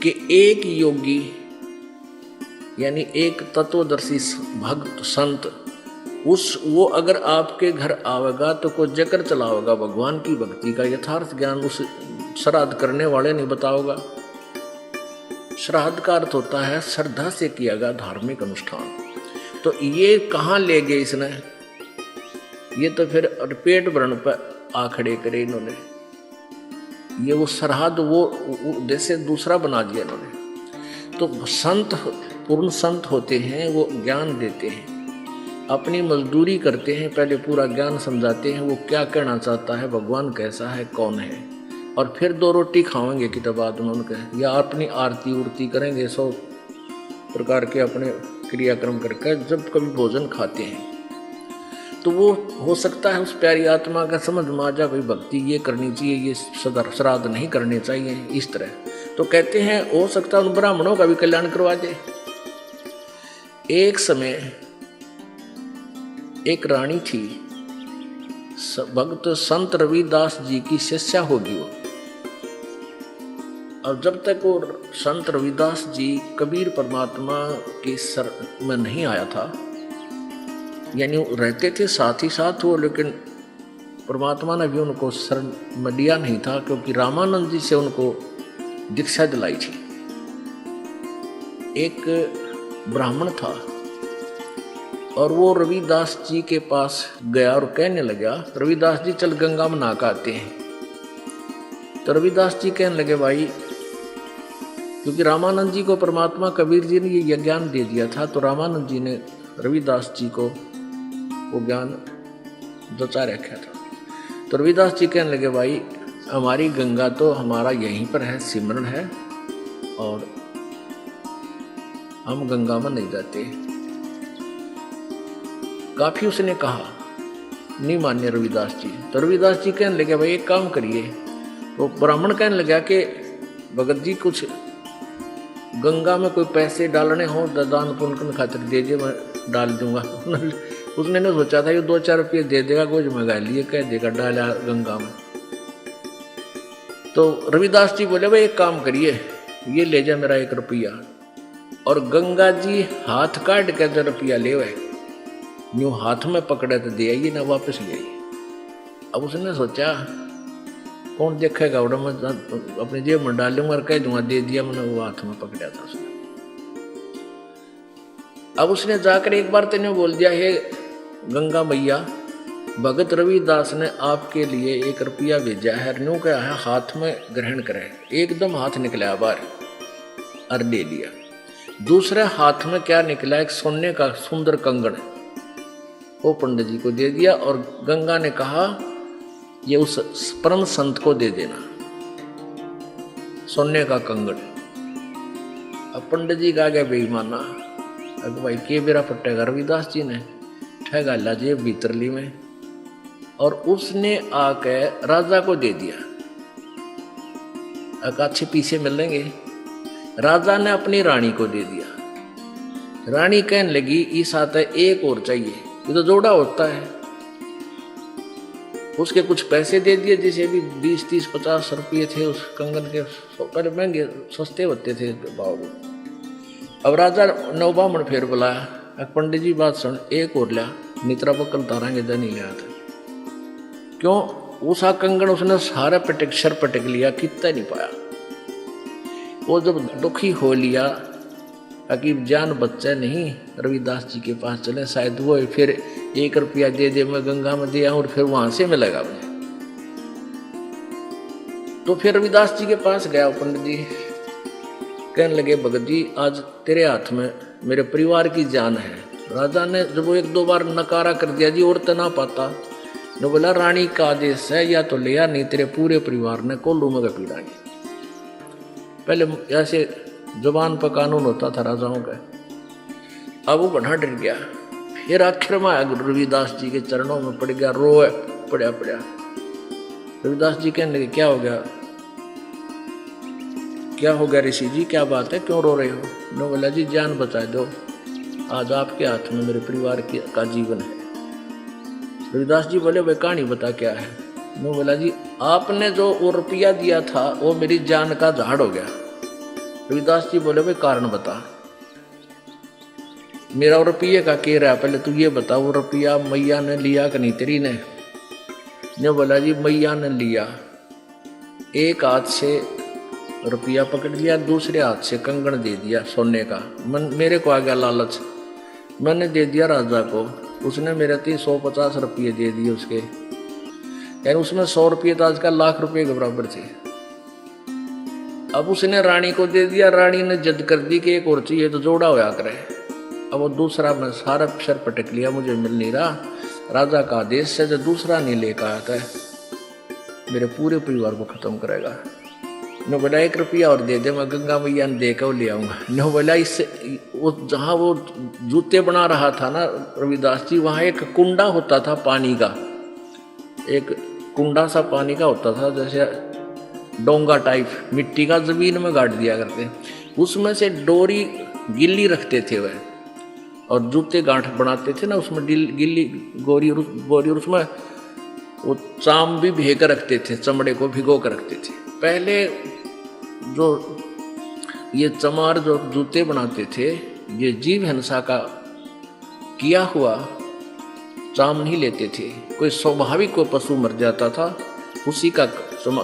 कि एक योगी यानी एक तत्वदर्शी भक्त संत वो अगर आपके घर आवेगा तो कोई जकर चलाओगा भगवान की भक्ति का यथार्थ ज्ञान उस श्राद्ध करने वाले नहीं बताओगा। श्राद्ध का अर्थ होता है श्रद्धा से किया गया धार्मिक अनुष्ठान। तो ये कहाँ ले गए इसने, ये तो फिर पेट भरण पर आ खड़े करे इन्होंने। ये वो श्राद्ध वो जैसे दूसरा बना दिया इन्होंने। तो संत पूर्ण संत होते हैं, वो ज्ञान देते हैं, अपनी मजदूरी करते हैं, पहले पूरा ज्ञान समझाते हैं वो क्या कहना चाहता है, भगवान कैसा है, कौन है, और फिर 2 रोटी खाएंगे कि तब बाद में उनके या अपनी आरती उर्ती करेंगे 100 प्रकार के अपने क्रियाक्रम करके जब कभी भोजन खाते हैं। तो वो हो सकता है उस प्यारी आत्मा का समझ में आ जाए भाई भक्ति ये करनी चाहिए, ये श्राद्ध नहीं करने चाहिए इस तरह। तो कहते हैं हो सकता है उन ब्राह्मणों का भी कल्याण करवा दे। एक समय एक रानी थी, भक्त संत रविदास जी की शिष्या होगी वो। और जब तक वो संत रविदास जी कबीर परमात्मा के सर में नहीं आया था, यानी वो रहते थे साथ ही साथ वो, लेकिन परमात्मा ने भी उनको शरण में लिया नहीं था, क्योंकि रामानंद जी से उनको दीक्षा दिलाई थी। एक ब्राह्मण था और वो रविदास जी के पास गया और कहने लगा, रविदास जी चल गंगा में नहा के आते हैं। तो रविदास जी कहने लगे भाई, क्योंकि रामानंद जी को परमात्मा कबीर जी ने ये ज्ञान दे दिया था, तो रामानंद जी ने रविदास जी को वो ज्ञान जचा रखा था। तो रविदास जी कहने लगे भाई हमारी गंगा तो हमारा यहीं पर है, सिमरन है, और हम गंगा में नहीं जाते। काफी उसने कहा, नहीं मान्य रविदास जी। तो रविदास जी कहने लगे भाई एक काम करिए। तो ब्राह्मण कहने लगा कि भगत जी कुछ गंगा में कोई पैसे डालने हो दान पुण्य खातिर दे दे, मैं डाल दूंगा। उसने ने सोचा था ये 2-4 रुपये दे देगा, कुछ मंगा लिए, कह देगा डाला गंगा में। तो रविदास जी बोले भाई एक काम करिए, ये ले जा मेरा 1 रुपया। और गंगा जी हाथ काट के 1 रुपया ले गए, यूं हाथ में पकड़े तो दे आइए ना, वापस ले आइए। अब उसने सोचा कौन देखेगा, उड़ा मैं अपनी जेब में डाल लूंगा और कह दूंगा दे दिया, मैंने वो हाथ में पकड़ा था उसने। अब उसने जाकर एक बार तेने बोल दिया, हे गंगा मैया, भगत रविदास ने आपके लिए 1 रुपया भेजा है, न्यू क्या है हाथ में ग्रहण करे। एकदम हाथ निकला बाहर और ले लिया। दूसरे हाथ में क्या निकला, एक सोने का सुंदर कंगन, वो पंडित जी को दे दिया। और गंगा ने कहा ये उस परम संत को दे देना, सोने का कंगन। अब पंडित जी का गया बेईमाना, अब भाई के बेरा पट्टेगा, रविदास जी ने ठगा ला जेब भीतरली में, और उसने आके राजा को दे दिया। अच्छे पीछे मिलेंगे। राजा ने अपनी रानी को दे दिया। रानी कहने लगी इस आते एक और चाहिए, ये तो जोड़ा होता है। उसके कुछ पैसे दे दिए, जैसे भी 20, 30, 50 रुपये थे उस कंगन के, पहले महंगे सस्ते होते थे भाव। अब राजा नौबामण फिर बुलाया, पंडित जी बात सुन, एक और लिया, नित्रा बकल तारांगे नहीं लिया था। क्यों, उसा कंगन उसने सारा सर पटक लिया, कितना नहीं पाया। वो जब दुखी हो लिया कि जान बच्चा नहीं, रविदास जी के पास चले, शायद वो फिर 1 रुपया दे दे, मैं गंगा में दिया और फिर वहां से मिलेगा मुझे। तो फिर रविदास जी के पास गया पंडित जी, कहने लगे भगत जी आज तेरे हाथ में मेरे परिवार की जान है। राजा ने जब वो 1-2 बार नकारा कर दिया जी, और तो ना पाता, ने बोला रानी का आदेश है, या तो लिया, नहीं तेरे पूरे परिवार ने कोल्लू में पीड़ाएंगे। पहले ऐसे जुबान पर कानून होता था राजाओं का। अब वो बड़ा डर गया। फिर आखिर में आया रविदास जी के चरणों में पड़ गया, रोए पड़ा। रविदास जी कहने लगे क्या हो गया, क्या हो गया ऋषि जी, क्या बात है, क्यों रो रहे हो? नो बोला जी जान बचा दो, आज आपके हाथ में मेरे परिवार का जीवन है। रविदास जी बोले भाई कहानी बता क्या है? नो बोला जी आपने जो वो रुपया दिया था वो मेरी जान का झाड़ हो गया, रविदास जी बोले भाई कारण बता, मेरा रुपये का कह रहा, पहले तू ये बता वो रुपया मैया ने लिया कि नहीं तेरी ने? बोला जी मैया ने लिया, एक हाथ से रुपया पकड़ लिया, दूसरे हाथ से कंगन दे दिया सोने का। मेरे को आ गया लालच, मैंने दे दिया राजा को, उसने मेरे 150 रुपये दे दिए उसके, यानी उसमें 100 रुपये तो आजकल लाख रुपये के बराबर थे। अब उसने रानी को दे दिया, रानी ने जिद कर दी कि एक और चाहिए तो जोड़ा होया करे। अब वो दूसरा मैं सारा सर पटक लिया, मुझे मिल नहीं रहा, राजा का आदेश से जो दूसरा नहीं लेकर आता है मेरे पूरे परिवार को खत्म करेगा। न बोला 1 रुपया और दे दे, मैं गंगा मैया ने दे कर ले आऊँगा। न बोला इससे वो जहाँ वो जूते बना रहा था ना रविदास जी, वहाँ एक कुंडा होता था पानी का, एक कुंडा सा पानी का होता था, जैसे डोंगा टाइप मिट्टी का जमीन में गाड़ दिया करते, उसमें से डोरी गिल्ली रखते थे वह, और जूते गांठ बनाते थे ना उसमें गिल्ली गोरी और उसमें वो चाम भी भेकर रखते थे, चमड़े को भिगो कर रखते थे। पहले जो ये चमार जो जूते बनाते थे, ये जीव हिंसा का किया हुआ चाम नहीं लेते थे। कोई स्वाभाविक कोई पशु मर जाता था, उसी का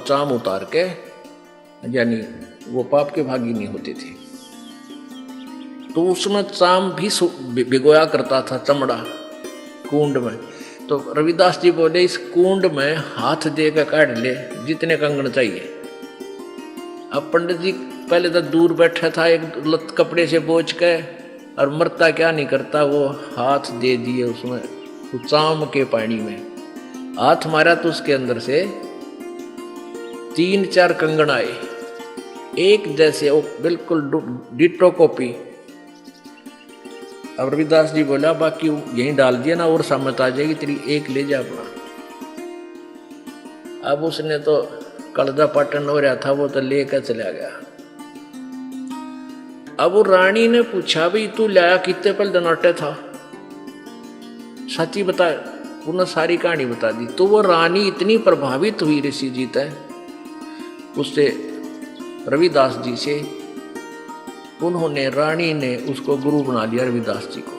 चाम उतार के, यानी वो पाप के भागी नहीं होते थे, तो उसमें चाम भी भिगोया करता था चमड़ा कुंड में। तो रविदास जी बोले इस कुंड में हाथ दे कर काट ले जितने कंगन चाहिए। अब पंडित जी पहले तो दूर बैठा था, एक लत कपड़े से बोझ के, और मरता क्या नहीं करता, वो हाथ दे दिए उसमें, तो चाम के पानी में हाथ मारा तो उसके अंदर से 3-4 कंगन आए, एक जैसे, वो बिल्कुल डिट्टो कॉपी। अब रविदास जी बोला बाकी यहीं डाल दिया ना, और सामत आ जाएगी तेरी, एक ले जा अपना। अब उसने तो कलदा पाटन हो रहा था, वो तो लेकर चला गया। अब वो रानी ने पूछा भाई तू लाया कितने पल दनाटे था, सच्ची बता, उन्होंने सारी कहानी बता दी। तो वो रानी इतनी प्रभावित हुई ऋषि जी तय उससे, रविदास जी से, उन्होंने रानी ने उसको गुरु बना लिया रविदास जी को।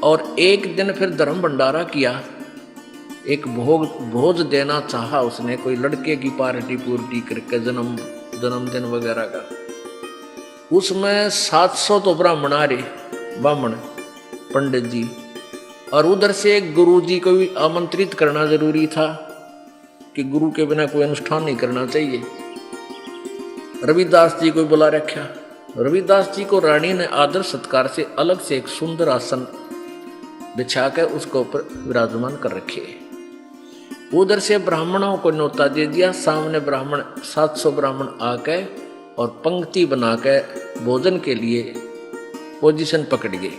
और एक दिन फिर धर्म भंडारा किया, एक भोज देना चाहा उसने, कोई लड़के की पार्टी पूर्टी करके जन्मदिन वगैरह का। उसमें 700 तो ब्राह्मण आ रहे, ब्राह्मण पंडित जी, और उधर से एक गुरु जी को भी आमंत्रित करना जरूरी था कि गुरु के बिना कोई अनुष्ठान नहीं करना चाहिए। रविदास जी को बुला रखा। रविदास जी को रानी ने आदर सत्कार से अलग से एक सुंदर आसन बिछा कर उसके ऊपर विराजमान कर रखे। उधर से ब्राह्मणों को न्योता दे दिया, सामने ब्राह्मण 700 ब्राह्मण आके और पंक्ति बना के भोजन के लिए पोजीशन पकड़ गए,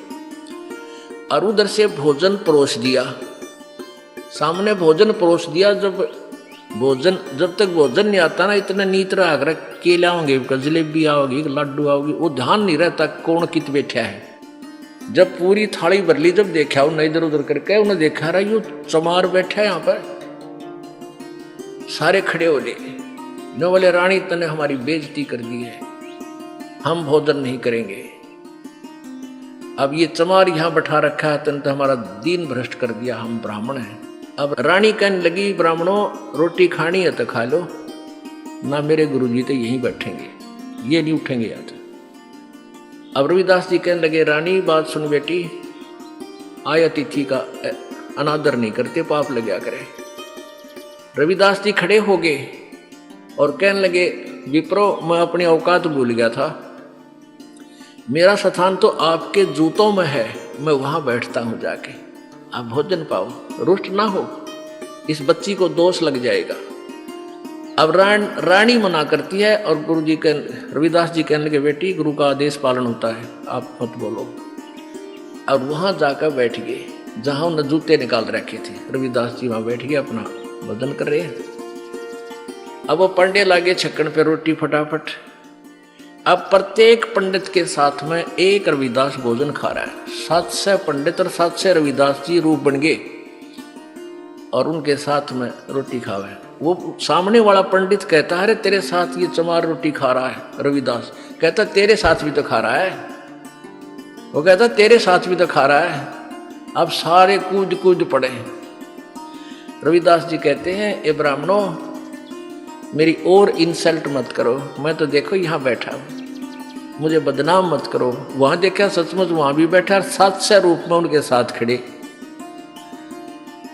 और उधर से भोजन परोस दिया, सामने भोजन परोस दिया। जब तक भोजन नहीं आता ना, इतना नीत रहा केला होंगे, जलेबी आओगी, लड्डू आओगी, वो ध्यान नहीं रहता कौन कित बैठा है। जब पूरी थाली भर ली, जब देखा उन्हें इधर उधर करके, उन्हें देखा रहा यू चमार बैठा है यहाँ पर, सारे खड़े हो गए। न बोले रानी तने हमारी बेइज्जती कर दी है, हम भोजन नहीं करेंगे। अब ये चमार यहाँ बैठा रखा है, तने तो हमारा दीन भ्रष्ट कर दिया, हम ब्राह्मण हैं। अब रानी कहने लगी ब्राह्मणों रोटी खानी है तो खा लो, ना मेरे गुरुजी तो यहीं बैठेंगे, ये नहीं उठेंगे यहाँ से। अब रविदास जी कहने लगे रानी बात सुन बेटी, आय अतिथि का अनादर नहीं करते, पाप लग गया करे। रविदास जी खड़े हो गए और कहने लगे विप्रो, मैं अपनी औकात भूल गया था, मेरा स्थान तो आपके जूतों में है, मैं वहां बैठता हूं जाके, आप भोजन पाओ, रुष्ट ना हो, इस बच्ची को दोष लग जाएगा। अब रानी मना करती है और गुरुजी के रविदास जी कहने लगे बेटी गुरु का आदेश पालन होता है, आप मत बोलो। और वहां जाकर बैठ गए जहां उन्होंने जूते निकाल रखे थे। रविदास जी वहां बैठ गए, अपना भोजन कर रहे हैं। अब वो पंडे लागे छक्कन पे रोटी फटाफट। अब प्रत्येक पंडित के साथ में एक रविदास भोजन खा रहा है। 700 पंडित और 700 रविदास जी रूप बन गए। और उनके साथ में रोटी खावे। वो सामने वाला पंडित कहता है अरे तेरे साथ ये चमार रोटी खा रहा है। रविदास कहता तेरे साथ भी तो खा रहा है। वो कहता तेरे साथ भी तो खा रहा है। अब सारे कूद कूद पड़े। रविदास जी कहते हैं ए ब्राह्मणों, मेरी और इंसल्ट मत करो, मैं तो देखो यहाँ बैठा हूँ, मुझे बदनाम मत करो। वहां देखा सचमुच वहां भी बैठा, सातशय रूप में उनके साथ खड़े।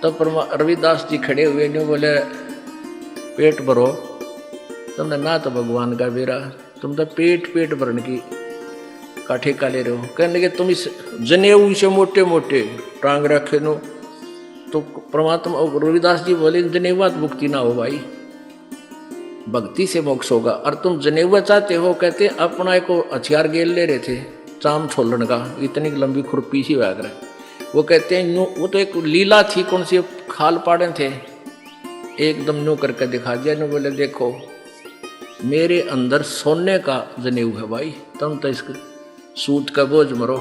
तब रविदास जी खड़े हुए ने बोले पेट भरो, तुमने ना तो भगवान का बेरा, तुम तो पेट भरने की का ठेका ले रहे हो। कहने लगे तुम इस जनेऊ से मोटे मोटे टांग रखे नो। तो परमात्मा रविदास जी बोले जनेवा मुक्ति ना हो भाई, भक्ति से मोक्ष होगा। और तुम जनेवा चाहते हो, कहते अपना को हथियार गेल ले रहे थे चाम छोलन का, इतनी लंबी खुरपी सी वैग रहे। वो कहते हैं वो तो एक लीला थी, कौन सी खाल पाड़े थे, एकदम न्यू करके दिखा दिया। न्यू बोले देखो मेरे अंदर सोने का जनेऊ है भाई, तुम तो इसके सूत का बोझ मरो।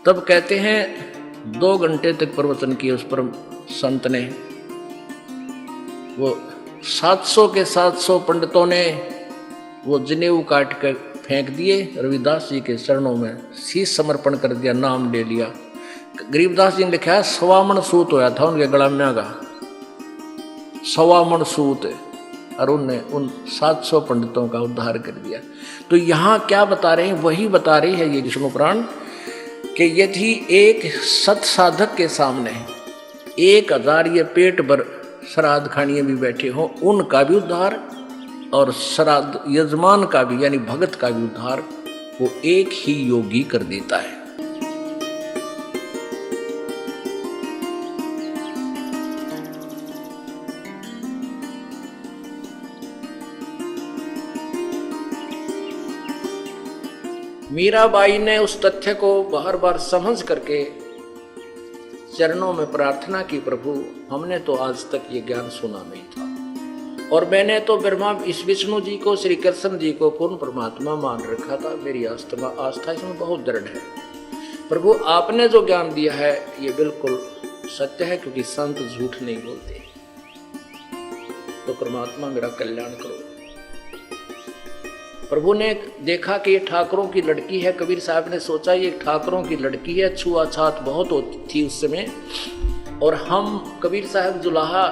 तब कहते हैं 2 घंटे तक प्रवचन किए उस पर संत ने। वो 700 के 700 पंडितों ने वो जनेऊ काट कर फेंक दिए, रविदास जी के चरणों में शीश समर्पण कर दिया, नाम ले लिया। गरीबदास जी ने लिखा है 1.25 मन सूत होया था उनके गलाम्या का, 1.25 मन सूत, और उनने उन 700 पंडितों का उद्धार कर दिया। तो यहाँ क्या बता रहे हैं, वही बता रही है ये विष्णु पुराण कि यदि एक सत साधक के सामने 1000 ये पेट भर श्राद्ध खानिए भी बैठे हो, उनका भी उद्धार और श्राद्ध यजमान का भी यानी भगत का भी उद्धार वो एक ही योगी कर देता है। मीराबाई ने उस तथ्य को बार बार समझ करके चरणों में प्रार्थना की, प्रभु हमने तो आज तक ये ज्ञान सुना नहीं था, और मैंने तो ब्रह्मा इस विष्णु जी को, श्री कृष्ण जी को पूर्ण परमात्मा मान रखा था, मेरी आस्था इसमें बहुत दृढ़ है। प्रभु आपने जो ज्ञान दिया है ये बिल्कुल सत्य है, क्योंकि संत झूठ नहीं बोलते। तो परमात्मा मेरा कल्याण करो। प्रभु ने देखा कि ये ठाकुरों की लड़की है। कबीर साहब ने सोचा ये ठाकुरों की लड़की है, छुआछात बहुत होती थी उस समय, और हम कबीर साहब जुलाहा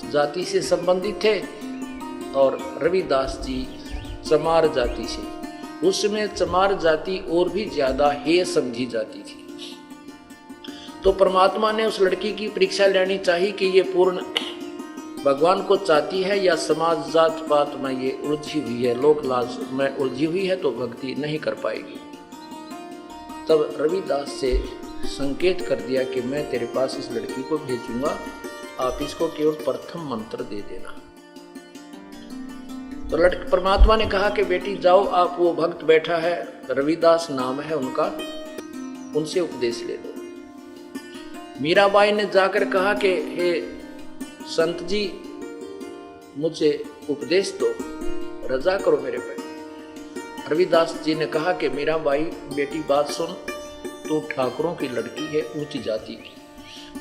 जाति से संबंधित थे और रविदास जी चमार जाति से। उस समय चमार जाति और भी ज्यादा हेय समझी जाती थी। तो परमात्मा ने उस लड़की की परीक्षा लेनी चाहिए कि ये पूर्ण भगवान को चाहती है या समाज जात पात में ये उलझी हुई है, लोक लाज में उलझी हुई है, तो भक्ति नहीं कर पाएगी। तब रविदास से संकेत कर दिया कि मैं तेरे पास इस लड़की को भेजूंगा, आप इसको केवल प्रथम मंत्र दे देना। तो परमात्मा ने कहा कि बेटी जाओ, आप वो भक्त बैठा है, रविदास नाम है उनका, उनसे उपदेश ले लो। मीराबाई ने जाकर कहा कि हे संत जी मुझे उपदेश दो, रजा करो मेरे पे। रविदास जी ने कहा कि मीराबाई बेटी बात सुन, तू ठाकुरों की लड़की है ऊंच जाति की,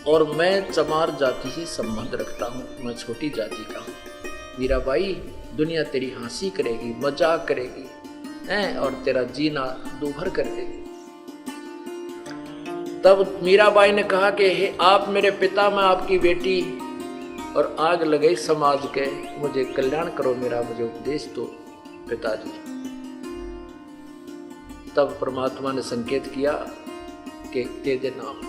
और मैं चमार जाति से संबंध रखता हूँ, मैं छोटी जाति का हूँ। मीराबाई दुनिया तेरी हंसी करेगी, मजाक करेगी हैं, और तेरा जीना दूभर कर देगी। तब मीराबाई ने कहा कि हे आप मेरे पिता, मैं आपकी बेटी, और आग लगे समाज के, मुझे कल्याण करो मेरा, मुझे उपदेश दो पिताजी। तब परमात्मा ने संकेत किया कि तेरे नाम,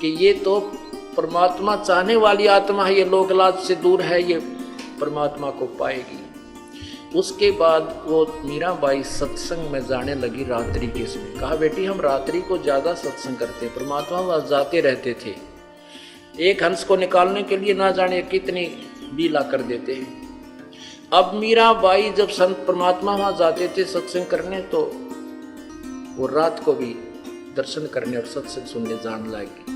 कि ये तो परमात्मा चाहने वाली आत्मा है, ये लोकलाज से दूर है, ये परमात्मा को पाएगी। उसके बाद वो मीराबाई सत्संग में जाने लगी रात्रि के समय। कहा बेटी हम रात्रि को ज्यादा सत्संग करते, परमात्मा वहां जाते रहते थे, एक हंस को निकालने के लिए ना जाने कितनी लीला कर देते हैं। अब मीराबाई जब संत परमात्मा वहां जाते थे सत्संग करने, तो वो रात को भी दर्शन करने और सत्संग सुनने जाने लगी।